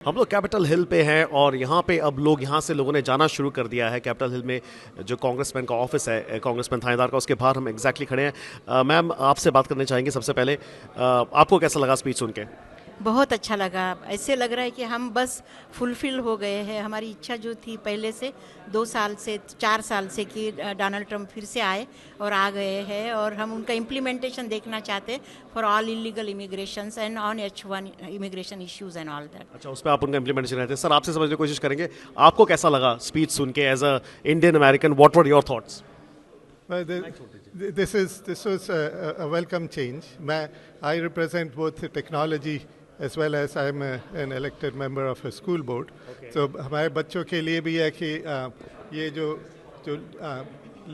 हम लोग Capitol Hill पे हैं और यहाँ पे अब यहाँ से लोगों ने जाना शुरू कर दिया है। कैपिटल हिल में जो कांग्रेसमैन का ऑफिस है, कांग्रेसमैन थानेदार का, उसके बाहर हम एग्जैक्टली खड़े हैं। मैम, आपसे बात करने चाहेंगे सबसे पहले। आपको कैसा लगा स्पीच सुन के? बहुत अच्छा लगा। ऐसे लग रहा है कि हम बस फुलफिल हो गए हैं। हमारी इच्छा जो थी पहले से 2 साल से 4 साल से कि डोनाल्ड ट्रंप फिर से आए और आ गए हैं, और हम उनका इम्प्लीमेंटेशन देखना चाहते हैं for all illegal immigration and on H1 immigration issues and all that. अच्छा, उस पर आप उनका इम्प्लीमेंटेशन रहते हैं। सर, आपसे समझने की कोशिश करेंगे, आपको कैसा लगा स्पीच सुन के as a Indian American? What were your thoughts? Well, this was a welcome change. I represent both the technology as well as I'm an elected member of a school board. Okay. So हमारे बच्चों के लिए भी है कि ये जो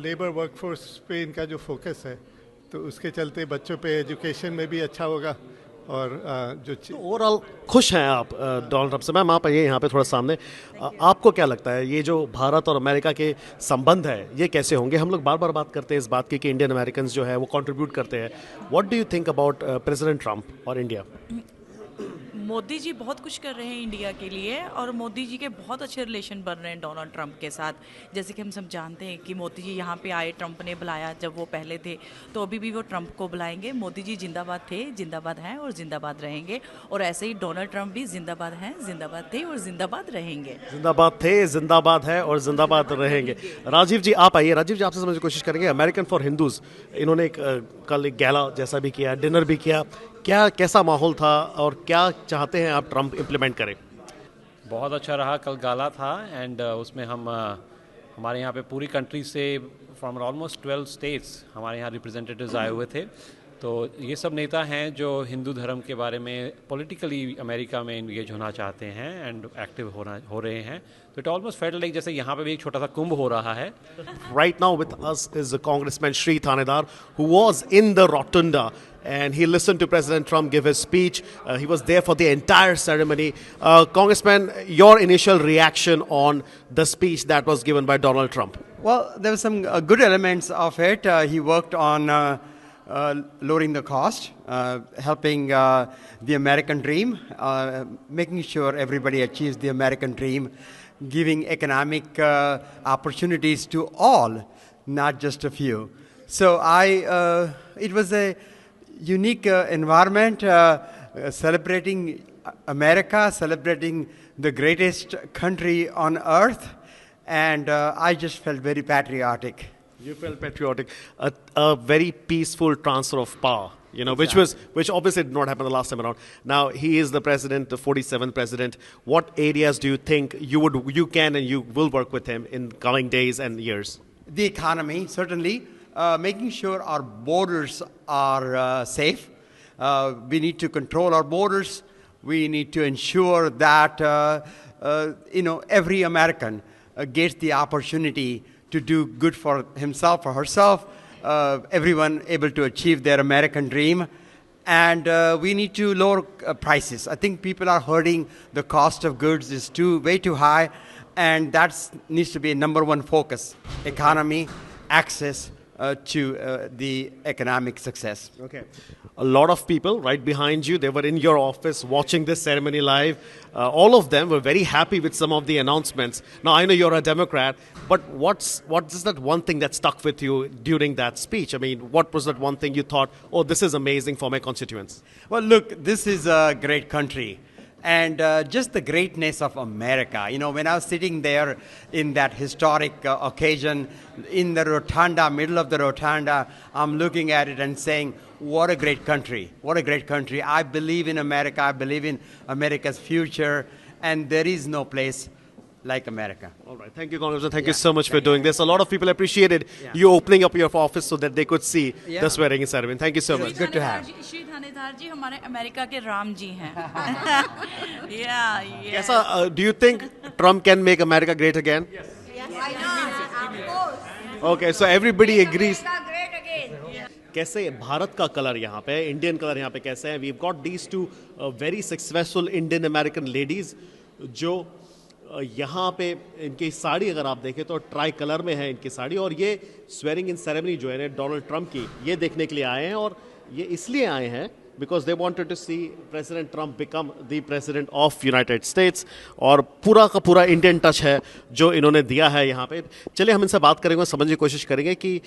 labour workforce पे इनका जो फोकस है, तो उसके चलते बच्चों पे एजुकेशन में भी अच्छा होगा। और ओवरऑल खुश हैं आप डोनाल्ड ट्रंप से? मैम, आप आइए यहाँ पे थोड़ा सामने। आपको क्या लगता है ये जो भारत और अमेरिका के संबंध है ये कैसे होंगे? हम लोग बार बार बात करते हैं इस बात की कि इंडियन अमेरिकन जो है वो कंट्रीब्यूट करते हैं। What do you think about president Trump और इंडिया? मोदी जी बहुत कुछ कर रहे हैं इंडिया के लिए, और मोदी जी के बहुत अच्छे रिलेशन बन रहे हैं डोनाल्ड ट्रंप के साथ। जैसे कि हम सब जानते हैं कि मोदी जी यहाँ पे आए, ट्रंप ने बुलाया जब वो पहले थे, तो अभी भी वो ट्रंप को बुलाएंगे। मोदी जी जिंदाबाद थे, जिंदाबाद हैं और जिंदाबाद रहेंगे, और ऐसे ही डोनाल्ड ट्रंप भी जिंदाबाद हैं, जिंदाबाद थे और जिंदाबाद रहेंगे। जिंदाबाद थे, जिंदाबाद है और जिंदाबाद रहेंगे। राजीव जी, आप आइए। राजीव जी, आपसे समझने की कोशिश करेंगे। अमेरिकन फॉर हिंदूज, इन्होंने कल एक गैला जैसा भी किया, डिनर भी किया। कैसा माहौल था और क्या चाहते हैं आप ट्रंप इम्प्लीमेंट करें? बहुत अच्छा रहा, कल गाला था। एंड उसमें हम हमारे यहाँ पे पूरी कंट्री से फ्रॉम ऑलमोस्ट 12 स्टेट्स हमारे यहाँ रिप्रेजेंटेटिव्स आए हुए थे। तो ये सब नेता हैं जो हिंदू धर्म के बारे में पॉलिटिकली अमेरिका में इंगेज होना चाहते हैं एंड एक्टिव हो रहे हैं। तो इट ऑलमोस्ट फेल्ट लाइक जैसे यहाँ पे भी एक छोटा सा कुंभ हो रहा है। Right now with us is the Congressman Shri Thanedar, who was in the rotunda and he listened to President Trump give his speech. He was there for the entire ceremony. Congressman, your initial reaction on the speech that was given by Donald Trump? Well, there were some good elements of it. He worked on lowering the cost, helping the American dream, making sure everybody achieves the American dream, giving economic opportunities to all, not just a few. So it was a unique environment, celebrating America, celebrating the greatest country on earth, and I just felt very patriotic. You felt patriotic. A very peaceful transfer of power, Exactly. which obviously did not happen the last time around. Now he is the president, the 47th president. What areas do you think you can and you will work with him in coming days and years? The economy, certainly. Making sure our borders are safe. We need to control our borders. We need to ensure that every American gets the opportunity to do good for himself or herself. Everyone able to achieve their American dream. And we need to lower prices. I think people are hurting. The cost of goods is way too high. And that needs to be a number one focus. Economy, access to the economic success. Okay. A lot of people right behind you, they were in your office watching this ceremony live. All of them were very happy with some of the announcements. Now, I know you're a Democrat, but what is that one thing that stuck with you during that speech? I mean, what was that one thing you thought, oh, this is amazing for my constituents? Well, look, this is a great country. And just the greatness of America. When I was sitting there in that historic occasion, in the rotunda, middle of the rotunda, I'm looking at it and saying, what a great country. What a great country. I believe in America. I believe in America's future. And there is no place like America. All right. Thank you, Congressman. Thank you so much for doing this. A lot of people appreciated you opening up your office so that they could see the swearing-in ceremony. Thank you so much. Good to have. Shri थानेदार जी हमारे America के राम जी हैं। Kaisa, do you think Trump can make America great again? Yes. Okay, so everybody agrees. कैसे भारत का colour यहाँ पे, Indian colour यहाँ पे कैसे है? We've got these two very successful Indian American ladies जो यहाँ पे इनकी साड़ी अगर आप देखें तो ट्राई कलर में है इनकी साड़ी, और ये स्वेरिंग इन सेरेमनी जो है डोनाल्ड ट्रंप की, ये देखने के लिए आए हैं। और ये इसलिए आए हैं because they wanted to see President Trump become the president of United States. और पूरा का पूरा इंडियन टच है जो इन्होंने दिया है यहाँ पे. चलिए हम इनसे बात करेंगे और समझने की कोशिश करेंगे कि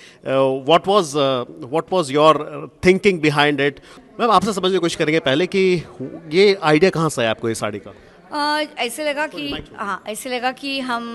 what was your thinking behind it. Ma'am आपसे समझने की कोशिश करेंगे पहले कि ये आइडिया कहाँ से आया आपको ये साड़ी का. ऐसे लगा कि ऐसे लगा कि हम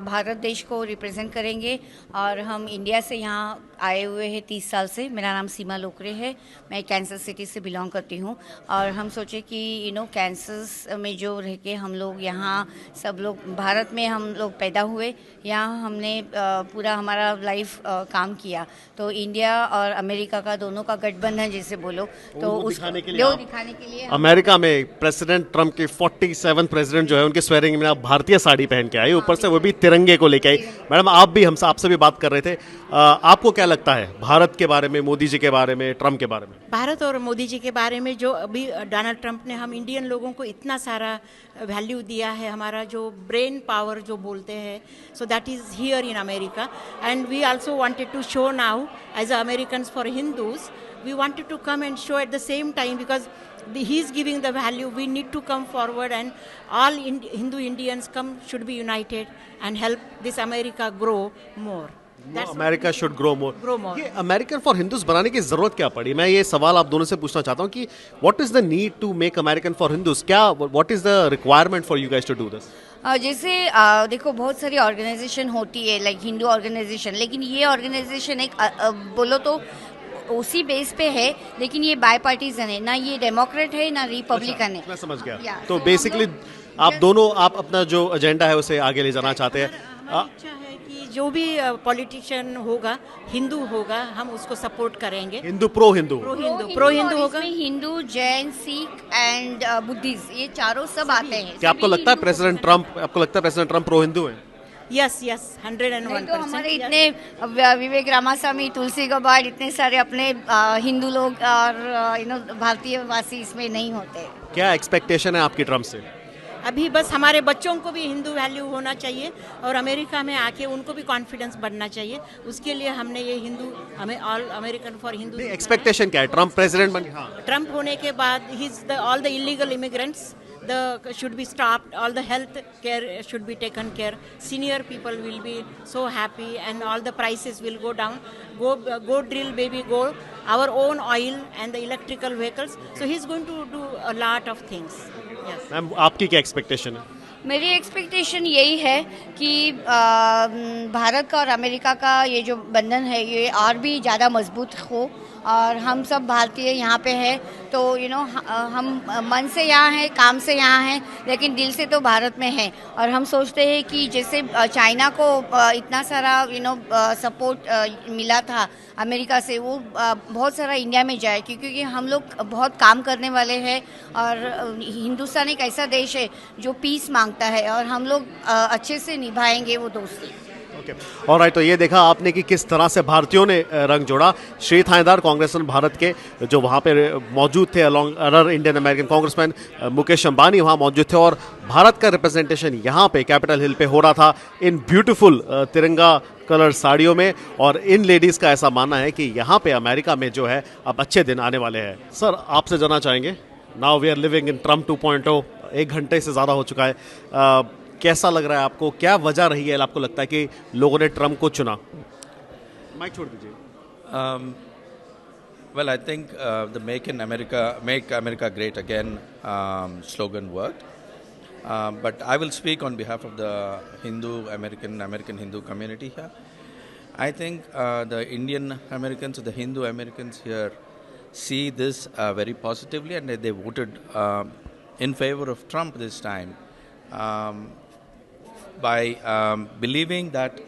भारत देश को रिप्रेजेंट करेंगे और हम इंडिया से यहाँ आए हुए हैं 30 साल से. मेरा नाम सीमा लोकरे है, मैं कैंसस सिटी से बिलोंग करती हूँ और हम सोचे कि कैंसस में जो रह के हम लोग यहाँ सब लोग भारत में हम लोग पैदा हुए, यहाँ हमने पूरा हमारा लाइफ काम किया, तो इंडिया और अमेरिका का दोनों का गठबंधन जैसे बोलो तो उसको दिखाने के लिए अमेरिका में प्रेसिडेंट ट्रम्प के 47 प्रेसिडेंट जो है उनके स्वेरिंग में आप भारतीय साड़ी पहन के आई, ऊपर से वो भी तिरंगे को लेके आई. मैडम आप भी आपसे भी बात कर रहे थे, आपको क्या लगता है भारत के बारे में, मोदी जी के बारे में, ट्रम्प के बारे में? भारत और मोदी जी के बारे में जो अभी डोनाल्ड ट्रंप ने हम इंडियन लोगों को इतना सारा वैल्यू दिया है, हमारा जो ब्रेन पावर जो बोलते हैं, so that is here in America and we also wanted to show now as Americans for Hindus, we wanted to come and show at the same time because he is giving the value. We need to come forward and all Hindu Indians should be united and help this America grow more. America should grow more. ये American for Hindus बनाने की जरूरत क्या पड़ी? मैं ये सवाल आप दोनों से पूछना चाहता हूँ कि what is the need to make American for Hindus, क्या what is the requirement for you guys to do this? जैसे देखो बहुत सारी ऑर्गेनाइजेशन होती है लाइक हिंदू ऑर्गेनाइजेशन, लेकिन ये ऑर्गेनाइजेशन एक बोलो तो उसी बेस पे है, लेकिन ये बाय पार्टीजन है, ना ये डेमोक्रेट है ना रिपब्लिकन है. मैं समझ गया. तो बेसिकली आप दोनों आप अपना जो एजेंडा है उसे आगे ले जाना चाहते हैं. इच्छा है कि जो भी पॉलिटिशियन होगा हिंदू होगा, हम उसको सपोर्ट करेंगे. हिंदू प्रो हिंदू होगा, हिंदू, जैन, सिख एंड बुद्धिस्ट, ये चारों सब आते हैं. क्या आपको लगता है प्रेसिडेंट ट्रम्प प्रो हिंदू है? यस 101%. तो हमारे इतने विवेक रामास्वामी, तुलसी गबार्ड, इतने सारे अपने हिंदू लोग और भारतीय वासी इसमें नहीं होते. क्या एक्सपेक्टेशन है आपकी ट्रम्प से? अभी बस हमारे बच्चों को भी हिंदू वैल्यू होना चाहिए और अमेरिका में आके उनको भी कॉन्फिडेंस बढ़ना चाहिए. उसके लिए हमने ये हिंदू हमें all American for Hindu. Expectation क्या है ट्रम्प प्रेसिडेंट बन? ट्रम्प होने के बाद all the illegal immigrants should be stopped, all the health care should be taken care, senior people will be so happy and all the prices will go down. Go drill baby go, our own oil and the electrical vehicles, so he's going to do a lot of things. Yes. Ma'am आपकी क्या expectation है? मेरी expectation यही है कि भारत का और America का ये जो बंधन है ये और भी ज़्यादा मजबूत हो और हम सब भारतीय यहाँ पे हैं, तो हम मन से यहाँ हैं, काम से यहाँ हैं, लेकिन दिल से तो भारत में हैं. और हम सोचते हैं कि जैसे चाइना को इतना सारा सपोर्ट मिला था अमेरिका से, वो बहुत सारा इंडिया में जाए, क्योंकि हम लोग बहुत काम करने वाले हैं और हिंदुस्तान एक ऐसा देश है जो पीस मांगता है और हम लोग अच्छे से निभाएंगे वो दोस्ती. ऑलराइट, तो ये देखा आपने कि किस तरह से भारतीयों ने रंग जोड़ा. श्री थानेदार कांग्रेसमैन भारत के जो वहाँ पे मौजूद थे, along other Indian American congressman Mukesh Ambani वहाँ मौजूद थे और भारत का रिप्रेजेंटेशन यहाँ पे कैपिटल हिल पे हो रहा था इन ब्यूटीफुल तिरंगा कलर साड़ियों में. और इन लेडीज़ का ऐसा मानना है कि यहाँ पे अमेरिका में जो है अब अच्छे दिन आने वाले हैं. सर आपसे जानना चाहेंगे, now we are living in Trump 2.0, 1 घंटे से ज़्यादा हो चुका है, कैसा लग रहा है आपको? क्या वजह रही है आपको लगता है कि लोगों ने ट्रम्प को चुना? माइक छोड़ दीजिए. Well, I think the Make America Great Again slogan worked. But I will speak on behalf of the American Hindu community here. I think the Indian Americans or the Hindu Americans here see this very positively, and they voted in favor of Trump this time. By believing that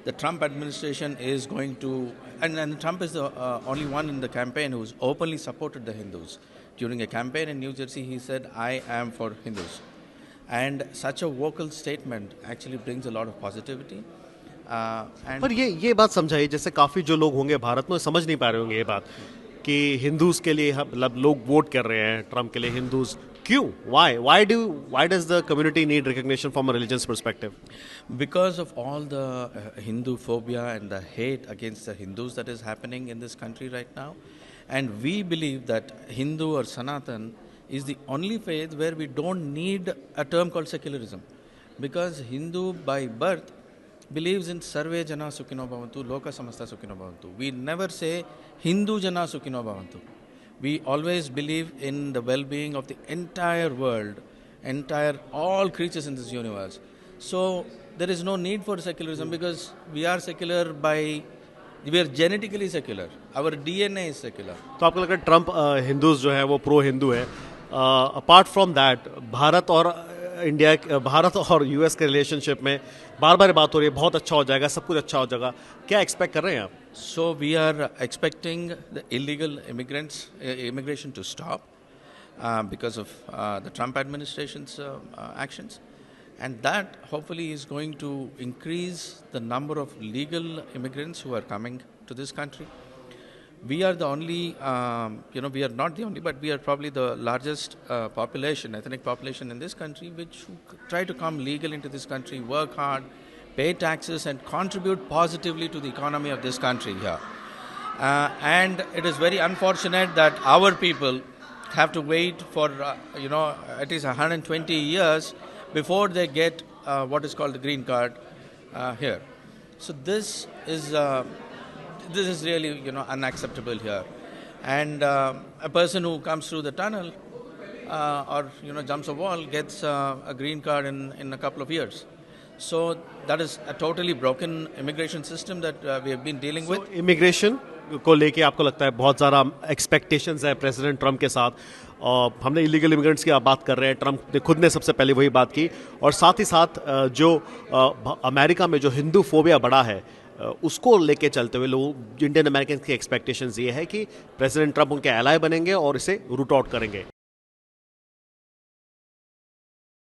the Trump administration is going to, and Trump is the only one in the campaign who's openly supported the Hindus. During a campaign in New Jersey, he said, "I am for Hindus." And such a vocal statement actually brings a lot of positivity. पर ये बात समझाइए, जैसे काफ़ी जो लोग होंगे भारत में समझ नहीं पा रहे होंगे ये बात कि हिंदूज़ के लिए मतलब लोग वोट कर रहे हैं ट्रम्प के लिए, हिंदूज़ क्यों? Why does the community need recognition from a religious perspective? Because of all the Hindu phobia and the hate against the Hindus that is happening in this country right now. And we believe that Hindu or Sanatan is the only faith where we don't need a term called secularism. Because Hindu by birth believes in Sarve Jana Sukhino Bhavantu, Loka Samasta Sukhino Bhavantu. We never say Hindu Jana Sukhino Bhavantu. We always believe in the well-being of the entire world, all creatures in this universe. So there is no need for secularism because we are genetically secular. Our DNA is secular. तो आपको लगता है Trump Hindus जो है वो pro Hindu है? Apart from that Bharat और US के रिलेशनशिप में बार बार बात हो रही है बहुत अच्छा हो जाएगा, सब कुछ अच्छा हो जाएगा, क्या एक्सपेक्ट कर रहे हैं आप? So we are expecting the illegal immigration to stop because of the Trump administration's actions. And that hopefully is going to increase the number of legal immigrants who are coming to this country. We are the only, we are not the only, but we are probably the largest ethnic population in this country, which try to come legal into this country, work hard, pay taxes, and contribute positively to the economy of this country here. And it is very unfortunate that our people have to wait for, at least 120 years before they get what is called the green card here. So this is really, unacceptable here. And a person who comes through the tunnel or, jumps a wall gets a green card in a couple of years. So that is a totally broken immigration system that we have been dealing with. Immigration को लेके आपको लगता है बहुत ज़्यादा expectations है president Trump के साथ, और हमने इलीगल इमिग्रेंट्स की आप बात कर रहे हैं, ट्रम्प ने खुद ने सबसे पहले वही बात की, और साथ ही साथ जो अमेरिका में जो हिंदू फोबिया बढ़ा है उसको लेके चलते हुए लोग इंडियन अमेरिकन की एक्सपेक्टेशंस ये है कि प्रेसिडेंट ट्रम्प उनके एलाय बनेंगे और इसे रूट आउट करेंगे.